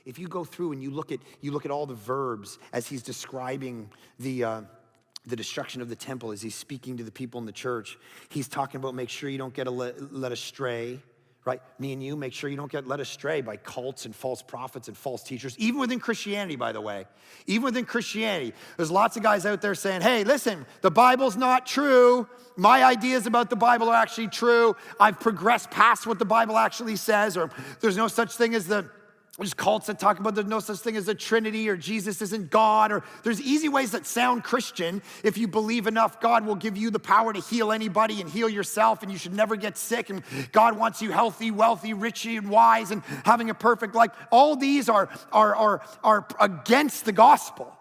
If you go through and you look at all the verbs as he's describing the destruction of the temple, as he's speaking to the people in the church, he's talking about make sure you don't get led astray, right? Me and you, make sure you don't get led astray by cults and false prophets and false teachers, even within Christianity, by the way. Even within Christianity, there's lots of guys out there saying, hey, listen, the Bible's not true. My ideas about the Bible are actually true. I've progressed past what the Bible actually says, or there's no such thing as there's cults that talk about there's no such thing as a Trinity, or Jesus isn't God, or there's easy ways that sound Christian. If you believe enough, God will give you the power to heal anybody and heal yourself, and you should never get sick, and God wants you healthy, wealthy, rich, and wise, and having a perfect life. All these are against the gospel.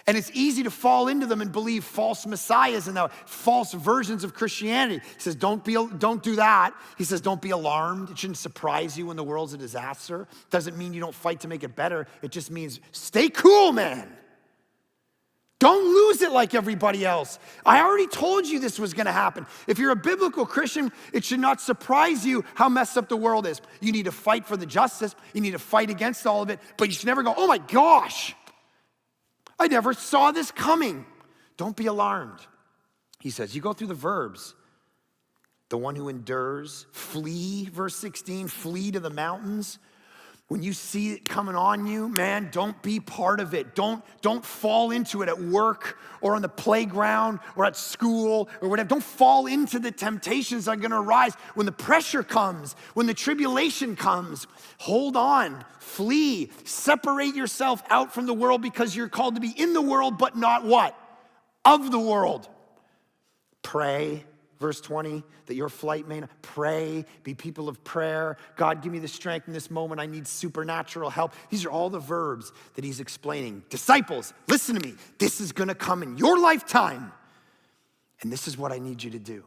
And it's easy to fall into them and believe false messiahs and false versions of Christianity. He says, don't do that. He says, don't be alarmed. It shouldn't surprise you when the world's a disaster. Doesn't mean you don't fight to make it better. It just means stay cool, man. Don't lose it like everybody else. I already told you this was gonna happen. If you're a biblical Christian, it should not surprise you how messed up the world is. You need to fight for the justice. You need to fight against all of it, but you should never go, oh my gosh, I never saw this coming. Don't be alarmed. He says, you go through the verbs. The one who endures, flee, verse 16, flee to the mountains. When you see it coming on you, man, don't be part of it. Don't fall into it at work or on the playground or at school or whatever. Don't fall into the temptations that are gonna arise when the pressure comes, when the tribulation comes. Hold on, flee, separate yourself out from the world because you're called to be in the world, but not what? Of the world. Pray. Verse 20, that your flight may not pray, be people of prayer. God, give me the strength in this moment. I need supernatural help. These are all the verbs that he's explaining. Disciples, listen to me. This is gonna come in your lifetime. And this is what I need you to do.